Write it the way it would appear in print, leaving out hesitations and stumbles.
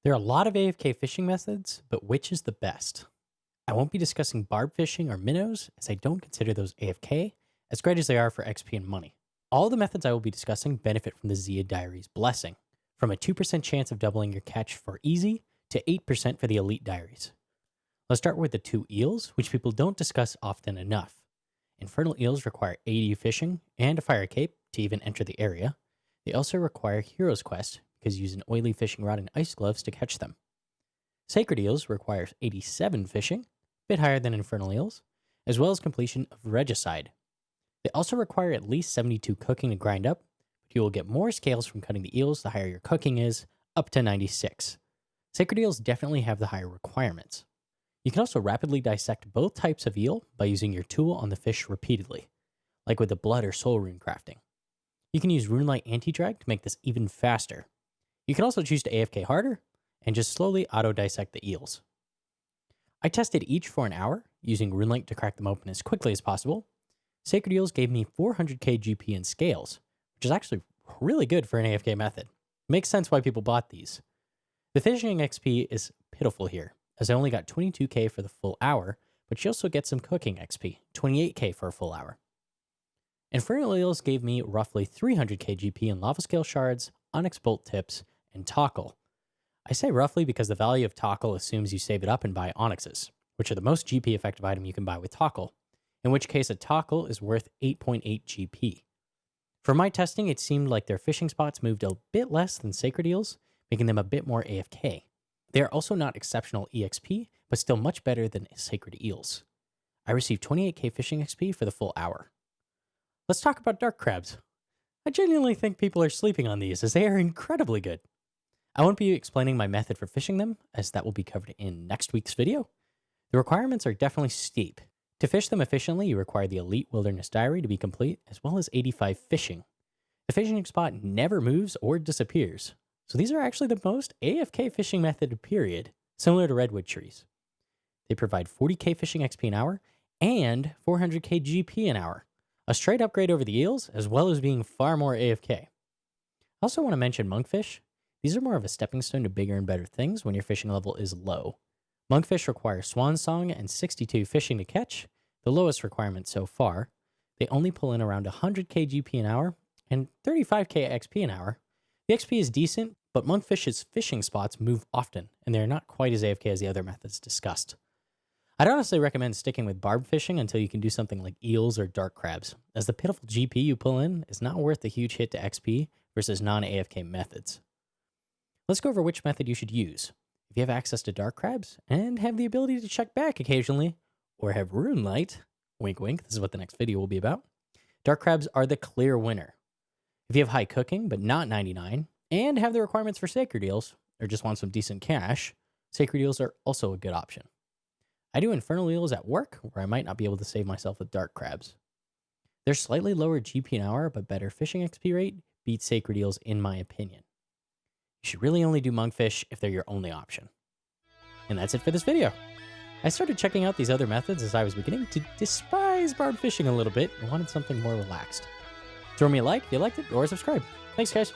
There are a lot of AFK fishing methods, but which is the best? I won't be discussing barb fishing or minnows, as I don't consider those AFK, as great as they are for XP and money. All the methods I will be discussing benefit from the Zia Diaries blessing, from a 2% chance of doubling your catch for easy to 8% for the Elite Diaries. Let's start with the two eels, which people don't discuss often enough. Infernal eels require AD fishing and a fire cape to even enter the area. They also require Hero's Quest, because you use an oily fishing rod and ice gloves to catch them. Sacred eels requires 87 fishing, a bit higher than infernal eels, as well as completion of Regicide. They also require at least 72 cooking to grind up, but you will get more scales from cutting the eels the higher your cooking is, up to 96. Sacred eels definitely have the higher requirements. You can also rapidly dissect both types of eel by using your tool on the fish repeatedly, like with the blood or soul rune crafting. You can use Runelight Anti-Drag to make this even faster. You can also choose to AFK harder and just slowly auto-dissect the eels. I tested each for an hour, using Runelight to crack them open as quickly as possible. Sacred eels gave me 400k GP in scales, which is actually really good for an AFK method. Makes sense why people bought these. The fishing XP is pitiful here, as I only got 22k for the full hour, but you also get some cooking XP, 28k for a full hour. Infernal eels gave me roughly 300k GP in lava scale shards, onyx bolt tips, and tackle. I say roughly because the value of tackle assumes you save it up and buy onyxes, which are the most GP effective item you can buy with tackle, in which case a tackle is worth 8.8 GP. For my testing, it seemed like their fishing spots moved a bit less than sacred eels, making them a bit more AFK. They are also not exceptional EXP, but still much better than sacred eels. I received 28k fishing XP for the full hour. Let's talk about dark crabs. I genuinely think people are sleeping on these, as they are incredibly good. I won't be explaining my method for fishing them, as that will be covered in next week's video. The requirements are definitely steep. To fish them efficiently, you require the Elite Wilderness Diary to be complete, as well as 85 fishing. The fishing spot never moves or disappears, so these are actually the most AFK fishing method period, similar to redwood trees. They provide 40k fishing XP an hour and 400k GP an hour, a straight upgrade over the eels, as well as being far more AFK. I also want to mention monkfish. These are more of a stepping stone to bigger and better things when your fishing level is low. Monkfish require Swan Song and 62 fishing to catch, the lowest requirement so far. They only pull in around 100k GP an hour and 35k XP an hour. The XP is decent, but monkfish's fishing spots move often, and they are not quite as AFK as the other methods discussed. I'd honestly recommend sticking with barb fishing until you can do something like eels or dark crabs, as the pitiful GP you pull in is not worth the huge hit to XP versus non-AFK methods. Let's go over which method you should use. If you have access to dark crabs and have the ability to check back occasionally, or have Runelight, wink wink, this is what the next video will be about, dark crabs are the clear winner. If you have high cooking but not 99, and have the requirements for sacred eels, or just want some decent cash, sacred eels are also a good option. I do infernal eels at work, where I might not be able to save myself with dark crabs. Their slightly lower GP an hour but better fishing XP rate beats sacred eels in my opinion. You should really only do monkfish if they're your only option. And that's it for this video. I started checking out these other methods as I was beginning to despise barb fishing a little bit and wanted something more relaxed. Throw me a like if you liked it, or subscribe. Thanks guys.